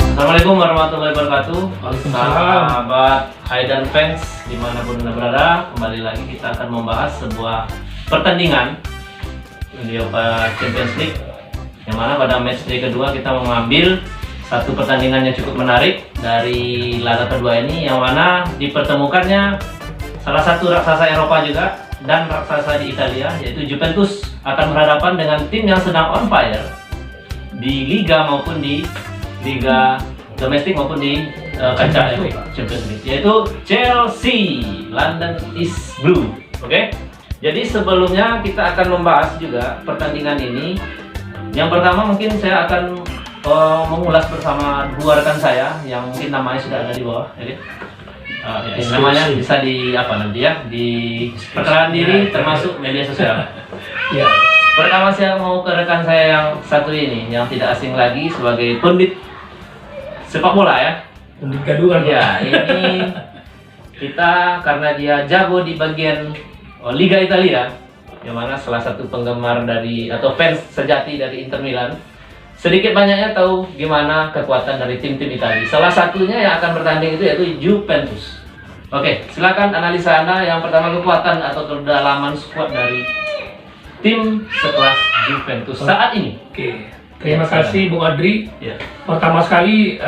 Assalamualaikum warahmatullahi wabarakatuh. Waalaikumsalam. Sahabat Haidan fans dimanapun Anda berada, kembali lagi kita akan membahas sebuah pertandingan UEFA Champions League, yang mana pada matchday kedua kita mengambil satu pertandingan yang cukup menarik dari laga kedua ini, yang mana dipertemukannya salah satu raksasa Eropa juga dan raksasa di Italia, yaitu Juventus akan berhadapan dengan tim yang sedang on fire di Liga maupun di Liga domestik maupun di kancah Champions League, yaitu Chelsea. London is blue. Oke. Jadi sebelumnya kita akan membahas juga pertandingan ini. Yang pertama mungkin saya akan mengulas bersama dua rekan saya yang mungkin namanya sudah ada di bawah. Oke. Namanya bisa di apa nanti ya, di perkenalan diri termasuk media sosial. Ya. Pertama saya mau ke rekan saya yang satu ini, yang tidak asing lagi sebagai pundit sepak bola ya. Pundit gadungan. Ya, ini kita karena dia jago di bagian Liga Italia, yang mana salah satu penggemar dari atau fans sejati dari Inter Milan, sedikit banyaknya tahu gimana kekuatan dari tim-tim Italia. Salah satunya yang akan bertanding itu yaitu Juventus. Oke, silakan analisa Anda. Yang pertama, kekuatan atau kedalaman skuad dari tim sekelas Juventus saat ini. Oke. Terima kasih Bung Adri. Ya. Pertama sekali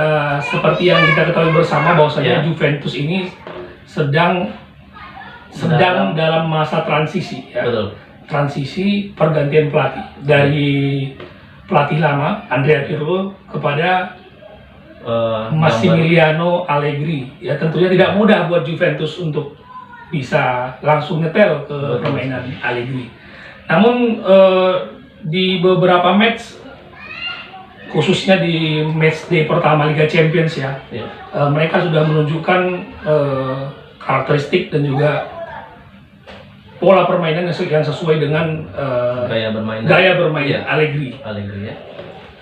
seperti yang kita ketahui bersama bahwasanya Ya. Juventus ini sedang dalam masa transisi ya. Betul. Transisi pergantian pelatih dari pelatih lama Andrea Pirlo kepada Massimiliano Allegri. Ya, tentunya tidak mudah buat Juventus untuk bisa langsung nyetel ke permainan Allegri. Namun di beberapa match, khususnya di matchday pertama Liga Champions ya, mereka sudah menunjukkan karakteristik dan juga pola permainan yang sesuai dengan gaya bermain Ya. Allegri. Allegri ya.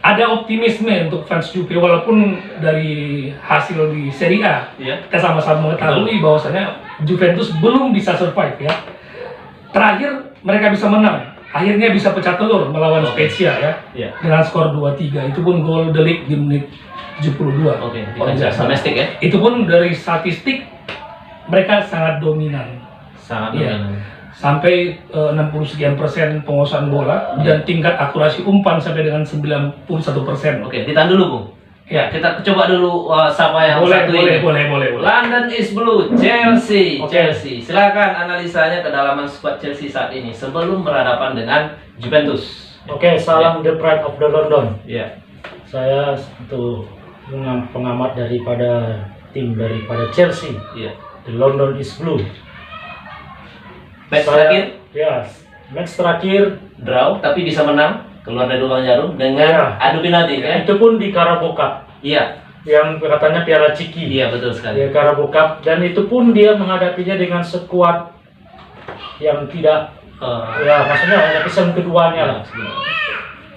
Ada optimisme untuk fans Juve, walaupun dari hasil di Serie A Ya. kita sama-sama mengetahui bahwasanya Juventus belum bisa survive ya. Terakhir mereka bisa menang, akhirnya bisa pecah telur melawan Spezia ya, Ya. dengan skor 2-3. Itu pun gol De Ligt di menit 72. Oke, di Kalau kancah tidak salah. domestik ya. Itu pun dari statistik mereka sangat dominan. Sangat Iya. dominan. Sampai 60 sekian persen penguasaan bola dan tingkat akurasi umpan sampai dengan 91%. Oke, ditahan dulu, Bung. Ya, Kita coba dulu siapa yang boleh, satu boleh, ini. boleh. London is blue, Chelsea. Oke. Chelsea. Silakan analisanya kedalaman skuad Chelsea saat ini sebelum berhadapan dengan Juventus. Oke, salam The Pride of the London. Ya. Saya satu pengamat daripada Chelsea. Iya. The London is blue. Match Saya- terakhir Ya, match terakhir draw tapi bisa menang keluar dari lubang jarum dengan Ya. adu penalti ya. itu pun di Carabao Cup Iya. yang katanya Piala Ciki. Iya, betul sekali. Ya, Carabao Cup, dan itu pun dia menghadapinya dengan skuad yang tidak ya maksudnya hanya pesan keduanya lah. sebenarnya.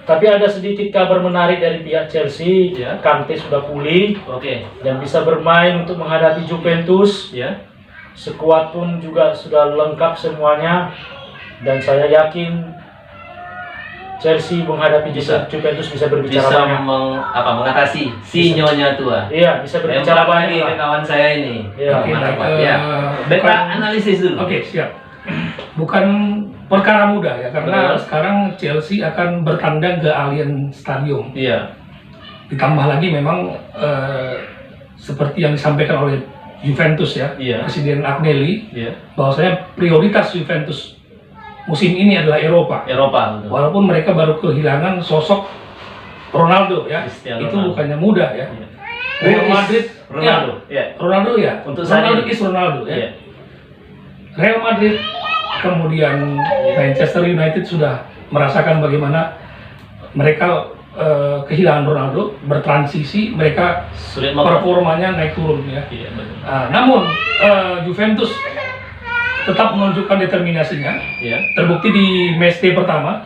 Tapi ada sedikit kabar menarik dari pihak Chelsea. Ya. Kante sudah pulih Oke. dan bisa bermain untuk menghadapi Juventus. Ya. Skuad pun juga sudah lengkap semuanya, dan saya yakin Chelsea menghadapi Juventus bisa berbicara Bisa banyak. mengatasi si nyonya tua. Iya, bisa berbicara Yang banyak. ke kawan saya ini. Iya. Oke, Mantap, baik. ya. Beta Bukan- analisis dulu. Oke, siap. Bukan perkara mudah ya, karena Betul. sekarang Chelsea akan bertandang ke Allianz Stadium. Iya. Ditambah lagi memang seperti yang disampaikan oleh Juventus ya, Iya. Presiden Agnelli, Iya. bahwasanya prioritas Juventus musim ini adalah Eropa. Eropa betul. Walaupun mereka baru kehilangan sosok Ronaldo ya, Cristiano itu Ronaldo. bukannya mudah ya. Iya. Real Madrid, Ronaldo. ya, Iya. Ronaldo ya, Untuk saat Ronaldo ini. is Ronaldo ya. Iya. Real Madrid, kemudian Manchester United sudah merasakan bagaimana mereka kehilangan Ronaldo, bertransisi, mereka Sulit mau. performanya naik turun ya. Iya, betul. Namun Juventus tetap menunjukkan determinasinya, Iya. terbukti di matchday pertama,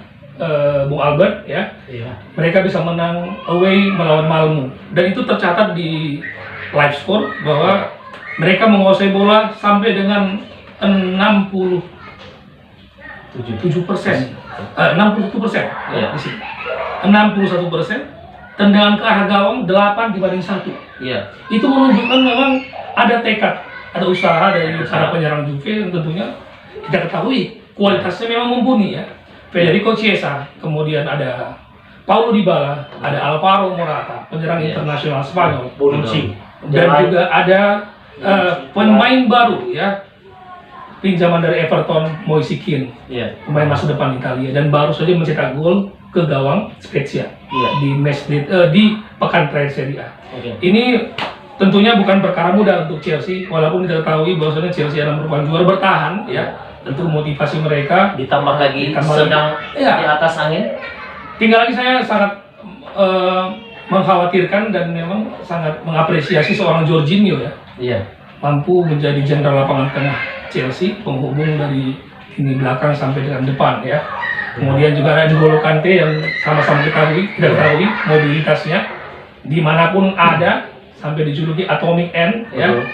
Bung Albert ya, Iya. mereka bisa menang away melawan Malmo, dan itu tercatat di live score bahwa mereka menguasai bola sampai dengan 60 7%, 61%, Iya. di sini. 61%, tendangan ke arah gawang 8 dibanding 1. Iya. Itu menunjukkan memang ada tekad, ada usaha dari Usaha. para penyerang Juve yang tentunya kita ketahui kualitasnya memang mumpuni ya. Federico Chiesa, kemudian ada Paulo Dybala, ada Alvaro Morata, penyerang Iya. internasional Spanyol, Bonucci. dan juga ada pemain baru ya, pinjaman dari Everton, Moise Kean, Iya. pemain masa depan Italia, dan baru saja mencetak gol ke gawang Spezia Iya. di pekan terakhir Serie A. Oke. Ini tentunya bukan perkara mudah untuk Chelsea, walaupun kita ketahui bahwasanya Chelsea adalah merupakan juara bertahan ya. Tentu motivasi mereka. Ditambah lagi Ditambah sedang Iya. di atas angin. Tinggal lagi saya sangat mengkhawatirkan dan memang sangat mengapresiasi seorang Jorginho ya, Iya. mampu menjadi jenderal lapangan tengah Chelsea, penghubung dari lini belakang sampai dengan depan ya. Kemudian juga ada N'Golo Kante yang sama-sama kita ketahui mobilitasnya dimanapun ada, sampai dijuluki Atomic End ya. Betul.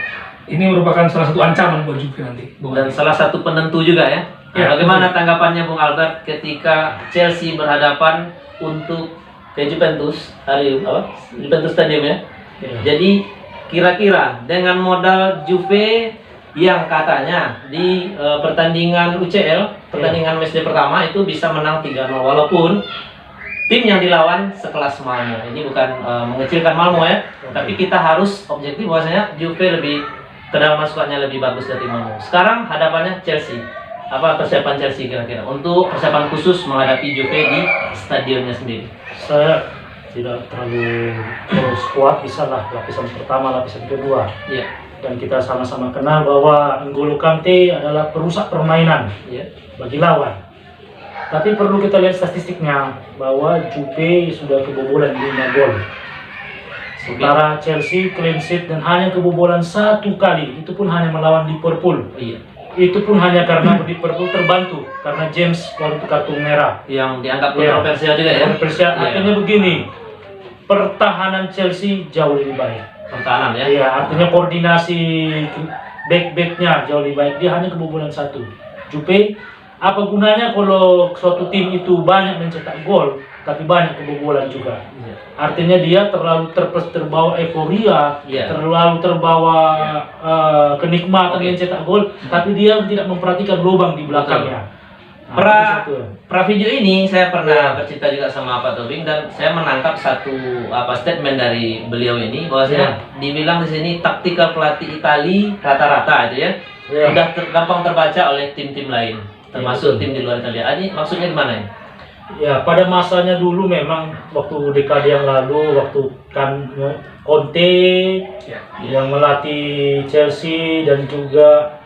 Ini merupakan salah satu ancaman buat Juve nanti. Dan salah satu penentu juga ya. Nah, Ya, bagaimana tanggapannya Bung Albert ketika Chelsea berhadapan untuk ke Juventus Juventus Stadium ya. Iya. Jadi kira-kira dengan modal Juve yang katanya di pertandingan UCL, pertandingan matchday pertama itu bisa menang 3-0 walaupun tim yang dilawan sekelas Malmo. Ini bukan mengecilkan Malmo ya, tapi kita harus objektif bahwasanya Juve lebih kedalaman lebih bagus dari Malmo. Sekarang hadapannya Chelsea. Apa persiapan Chelsea kira-kira untuk persiapan khusus menghadapi Juve di stadionnya sendiri? Saya tidak terlalu kuat, bisa lah lapisan pertama, lapisan kedua. Iya. Dan kita sama-sama kenal bahwa N'Golo Kante adalah perusak permainan Iya. bagi lawan. Tapi perlu kita lihat statistiknya bahwa Juve sudah kebobolan 5 gol. Sementara Chelsea clean sheet dan hanya kebobolan 1 kali, itu pun hanya melawan Liverpool. Iya. Itu pun hanya karena Liverpool terbantu karena James waktu itu kartu merah. Yang dianggap Iya. kontroversial juga ya. Kontroversial. Iya. Artinya begini, pertahanan Chelsea jauh lebih baik. Pertahanan ya. Iya, artinya koordinasi back-backnya jauh lebih baik. Dia hanya kebobolan 1. Juve, apa gunanya kalau suatu tim itu banyak mencetak gol, tapi banyak kebobolan juga. Iya. Artinya dia terlalu terbawa euforia, Iya. terlalu terbawa kenikmatan Oke. mencetak gol, tapi dia tidak memperhatikan lubang di belakangnya. Nah, Pra- itu satu. Pra video ini saya pernah bercerita juga sama Pak Tobing dan saya menangkap satu statement dari beliau ini bahwasanya dibilang di sini taktikal pelatih Itali rata-rata itu ya. Iya. Udah gampang terbaca oleh tim-tim lain termasuk betul. tim di luar Italia. Ini maksudnya gimana ya? Ya, pada masanya dulu memang waktu dekade yang lalu, waktu kan Conte Ya. yang melatih Chelsea dan juga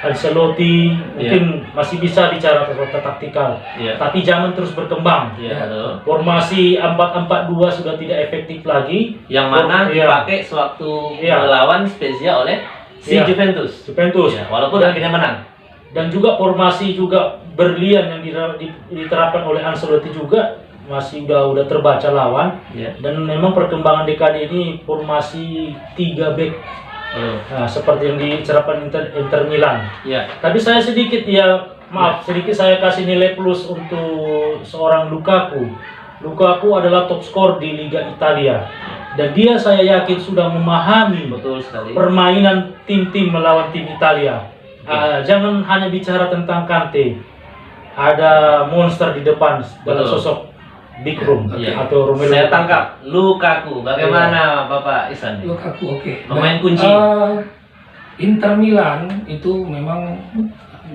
Ancelotti mungkin masih bisa bicara tentang taktikal. Iya. Tapi zaman terus berkembang. Iya, betul. Formasi 4-4-2 sudah tidak efektif lagi. Yang mana Iya. dipakai sewaktu Iya. melawan Spezia oleh si Iya. Juventus. Juventus. Iya, walaupun Dan- akhirnya menang. Dan juga formasi juga berlian yang diterapkan oleh Ancelotti juga masih udah terbaca lawan. Iya. Dan memang perkembangan dekade ini formasi 3 back. Betul. Nah, seperti yang diterapkan Inter Milan. Iya. Tapi saya sedikit sedikit saya kasih nilai plus untuk seorang Lukaku. Lukaku adalah top skor di Liga Italia. Dan dia saya yakin sudah memahami Betul sekali. permainan tim-tim melawan tim Italia. Jangan hanya bicara tentang Kante. Ada monster di depan dalam Betul. sosok Big Room Iya. atau Romelu. Saya tangkap Lukaku. Bagaimana Bapak Ihsan? Lukaku oke. Pemain Baik. kunci. Inter Milan itu memang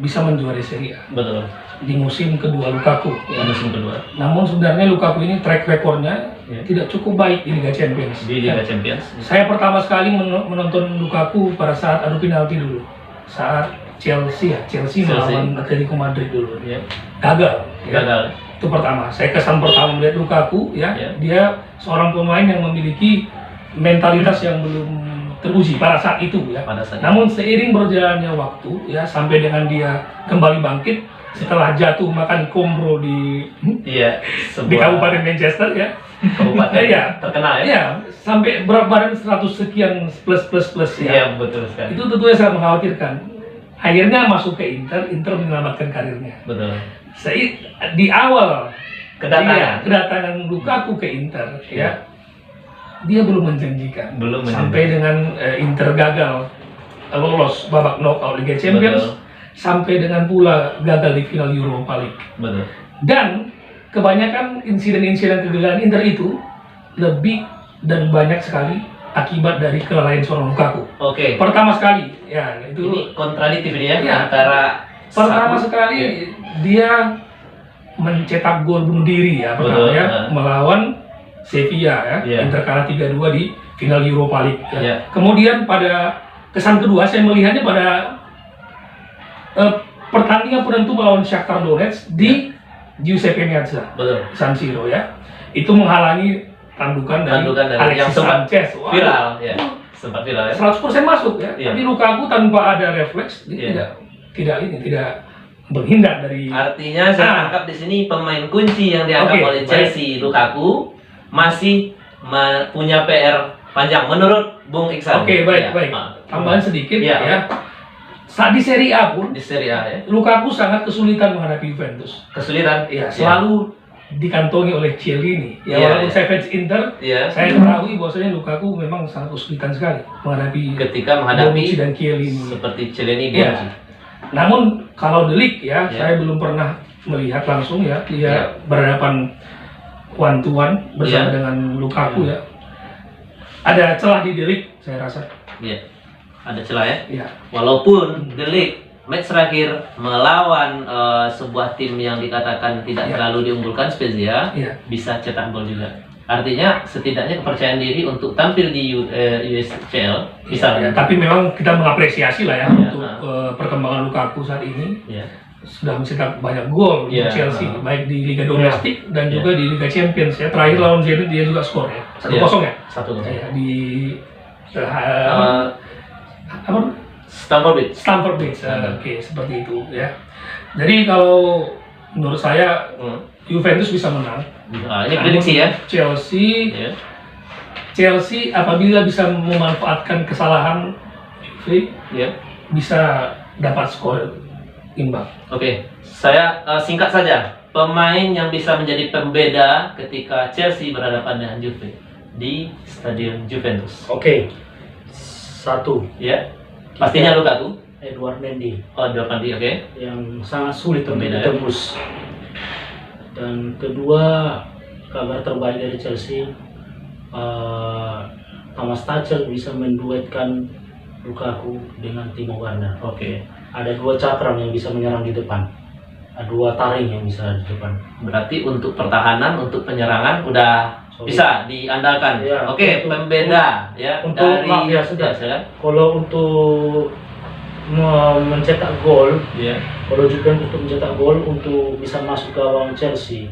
bisa menjuarai Serie A Betul. di musim kedua Lukaku. Di musim kedua Namun sebenarnya Lukaku ini track recordnya Ya. tidak cukup baik di Liga Champions. di Liga Ya. Champions. Saya pertama sekali menonton Lukaku pada saat adu penalti dulu, saat Chelsea melawan Atletico Madrid dulu. Ya. Gagal. Ya. Gagal. Itu pertama. Saya kesan pertama melihat Lukaku ya, Ya. dia seorang pemain yang memiliki mentalitas yang belum teruji pada saat itu ya. Pada saat itu. Namun seiring berjalannya waktu ya, sampai dengan dia kembali bangkit setelah jatuh makan kombro di Iya. di Kabupaten Manchester ya. Kabupaten Iya. terkenal ya. Iya, sampai berat badan 100 sekian plus ya. Iya, betul sekali. Itu tentunya sangat mengkhawatirkan. akhirnya masuk ke Inter menyelamatkan karirnya. Betul. Di awal Kedatangan Lukaku ke Inter, ya, dia belum menjanjikan. Belum sampai dengan Inter gagal lolos babak knockout Liga Champions, Betul. sampai dengan pula gagal di final Europa League. Betul. Dan kebanyakan insiden-insiden kegagalan Inter itu lebih dan banyak sekali akibat dari kelalaian seorang Lukaku. Oke. Pertama sekali, ya itu Ini kontradiktif ya, Ya. antara pertama satu- sekali ya. dia mencetak gol bunuh diri ya pertama Betul, ya, ya. melawan Sevilla ya, Ya. Inter kalah 3-2 di final Europa League ya. Ya. Kemudian pada kesan kedua saya melihatnya pada pertandingan penentu melawan Shakhtar Donetsk di Giuseppe Meazza Betul. San Siro ya. Itu menghalangi tandukan dari Yang Alexis sempat Sanchez. Wah, viral ya. Sempat viral ya. 100% masuk ya. Iya. Tapi Lukaku tanpa ada refleks dia Iya. tidak menghindar dari Artinya saya tangkap di sini pemain kunci yang dianggap Oke, oleh Chelsea, Lukaku, masih punya PR panjang menurut Bung Iksan. Oke, baik, Ya. baik. Ah. Tambahan sedikit Iya. ya. Saat di Serie A pun Di Serie A ya. Lukaku sangat kesulitan menghadapi Juventus. Kesulitan. Ya, selalu dikantongi oleh Chiellini. Ya, Iya, walaupun iya. saya fans Inter, Iya. saya ketahui bahwasanya Lukaku memang sangat kesulitan sekali menghadapi Ketika menghadapi Bonucci dan Chiellini. seperti Chiellini, Iya. Bonucci. Namun kalau De Ligt ya, Iya. saya belum pernah melihat langsung ya dia Iya. berhadapan one to one bersama Iya. dengan Lukaku ya. Ada celah di De Ligt saya rasa. Iya. Ada celah ya. Ya. Walaupun The League match terakhir melawan sebuah tim yang dikatakan tidak Iya. terlalu diunggulkan Spezia, Iya. bisa cetak gol juga. Artinya setidaknya kepercayaan diri untuk tampil di USCL bisa. Ya, tapi memang kita mengapresiasi lah ya Iya. untuk perkembangan Lukaku saat ini. Ya. Sudah mencetak banyak gol Iya. untuk Chelsea, baik di Liga Domestik dan Iya. juga di Liga Champions ya. Terakhir lawan Zenit dia juga skor ya, 1-0 ya. 1-0. Ya, di apa? Stamford Bridge. Stamford Bridge. Hmm. Oke, seperti itu ya. Jadi kalau menurut saya Juventus bisa menang. Nah, ini prediksi ya. Chelsea Ya. Apabila bisa memanfaatkan kesalahan Juve Ya. bisa dapat skor imbang. Oke, saya singkat saja. Pemain yang bisa menjadi pembeda ketika Chelsea berhadapan dengan Juve di Stadion Juventus. Oke. Satu, Ya. Pastinya Lukaku. Edouard Mendy Oh, Dortmund, oke. yang sangat sulit untuk Pembeda, ya. ditembus. Dan kedua, kabar terbaik dari Chelsea, Thomas Tuchel bisa menduetkan Lukaku dengan Timo Werner. Oke. Ada dua cakram yang bisa menyerang di depan, ada dua taring yang bisa di depan. Berarti untuk pertahanan, untuk penyerangan udah Solid. bisa diandalkan. Ya, Oke, untuk- pembeda ya untuk- maaf ya, sudah. silakan. Kalau untuk mencetak gol, Ya. kalau Juventus untuk mencetak gol untuk bisa masuk ke gawang Chelsea,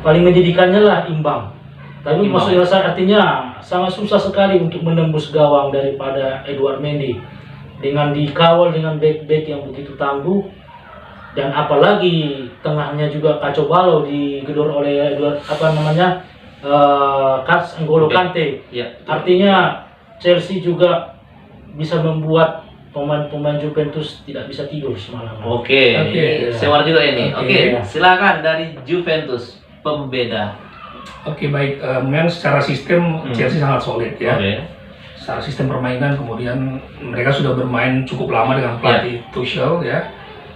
paling menyedihkannya lah imbang. Tapi Imbang. maksudnya artinya sangat susah sekali untuk menembus gawang daripada Edouard Mendy dengan dikawal dengan back-back yang begitu tangguh, dan apalagi tengahnya juga kacau balau digedor oleh Edouard N'Golo Oke. Kante. Ya. Artinya Chelsea juga bisa membuat pemain-pemain Juventus tidak bisa tidur semalam. Oke. Oke. Sewar juga ini. Oke. Oke, silakan dari Juventus pembeda. Oke, baik. Memang secara sistem Chelsea sangat solid ya. Oke. Secara sistem permainan, kemudian mereka sudah bermain cukup lama dengan pelatih Tuchel ya.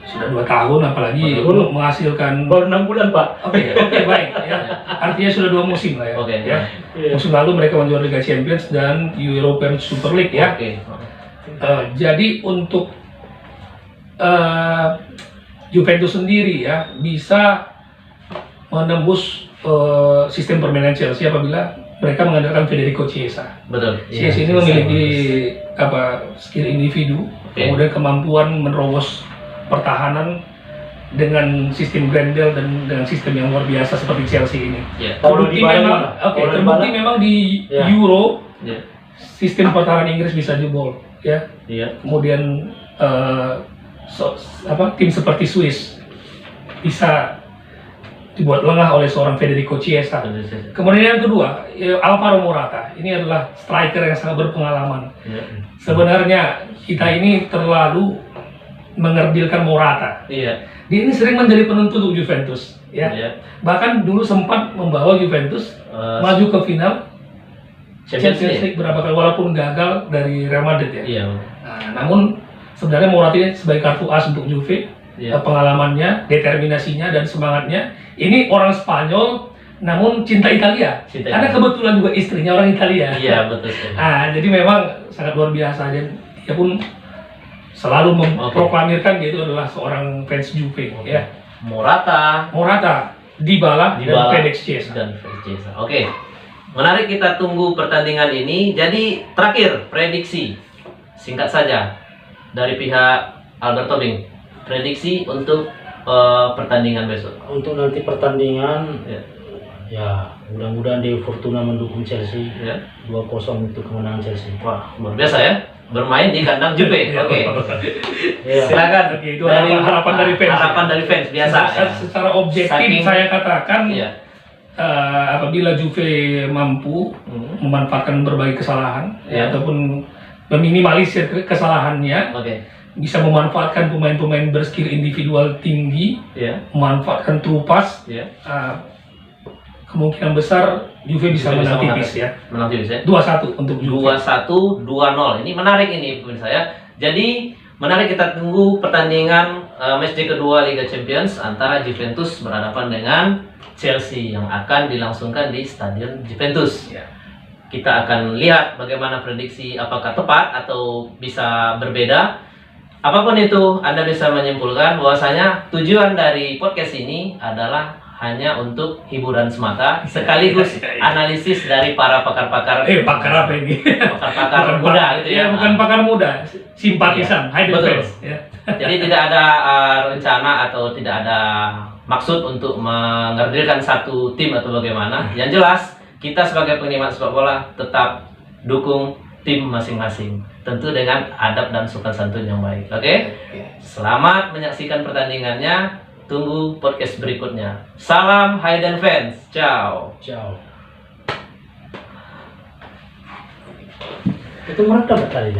Sudah 2 tahun, apalagi 2 tahun. menghasilkan. Baru 6 bulan, Pak. Oke, baik ya. Artinya sudah 2 musim lah ya. Oke. Ya. Iya. Musim lalu mereka menjuarai Liga Champions dan European Super League ya. Oke. Jadi untuk Juventus sendiri ya bisa menembus sistem permainan Chelsea apabila mereka mengandalkan Federico Chiesa. Betul. Chiesa ini memiliki skill individu, Oke. kemudian kemampuan menerobos pertahanan dengan sistem Grendel dan dengan sistem yang luar biasa seperti Chelsea ini. Ya. Paulo Terbukti Dybala memang, gimana? oke, Paulo terbukti Dybala? memang di Ya. Euro Ya. sistem pertahanan Inggris bisa jebol, ya. Iya. Kemudian tim seperti Swiss bisa dibuat lengah oleh seorang Federico Chiesa. Kemudian yang kedua, Alvaro Morata. Ini adalah striker yang sangat berpengalaman. Sebenarnya kita ini terlalu mengerdilkan Morata. Iya. Dia ini sering menjadi penentu untuk Juventus, ya. Iya. Bahkan dulu sempat membawa Juventus maju ke final Champions League berapa kali, walaupun gagal dari Real Madrid ya. Iya. Nah, namun sebenarnya Morata ini sebagai kartu as untuk Juve. Iya. Pengalamannya, determinasinya, dan semangatnya. Ini orang Spanyol, namun cinta Italia. Karena kebetulan juga istrinya orang Italia. Iya, betul sekali. Jadi memang sangat luar biasa, dan dia pun selalu memproklamirkan dia itu adalah seorang fans Juve. Ya. Morata, Dybala, dan Felix Chiesa. Oke. Menarik, kita tunggu pertandingan ini. Jadi terakhir prediksi singkat saja dari pihak Alberto Bing. Prediksi untuk pertandingan besok. Untuk nanti pertandingan, ya mudah-mudahan di Fortuna mendukung Chelsea. 2-0 untuk kemenangan Chelsea. Wah, luar biasa ya. Bermain di kandang Juve. Oke. Silakan. Itu harapan dari fans. Harapan dari fans biasa. Secara objektif saya katakan, apabila Juve mampu memanfaatkan berbagai kesalahan ataupun meminimalisir kesalahannya, bisa memanfaatkan pemain-pemain berskill individual tinggi, memanfaatkan true pass, kemungkinan besar Juve bisa menang tipis ya. Menang tipis ya. 2-1 untuk Juve. 2-1, 2-0. Ini menarik ini pemirsa ya. Jadi menarik, kita tunggu pertandingan matchday kedua Liga Champions antara Juventus berhadapan dengan Chelsea yang akan dilangsungkan di Stadion Juventus. Kita akan lihat bagaimana prediksi, apakah tepat atau bisa berbeda. Apapun itu, Anda bisa menyimpulkan bahwasanya tujuan dari podcast ini adalah hanya untuk hiburan semata, sekaligus analisis dari para pakar-pakar. Pakar apa ini? Pakar-pakar muda gitu ya. Bukan pakar muda, simpatisan, betul. fans. Jadi tidak ada rencana atau tidak ada maksud untuk mengerdilkan satu tim atau bagaimana. Yang jelas, kita sebagai penikmat sepak bola tetap dukung tim masing-masing, tentu dengan adab dan sopan santun yang baik. Oke? Selamat menyaksikan pertandingannya. Tunggu podcast berikutnya. Salam Hayden fans. Ciao. Itu merekam tadi.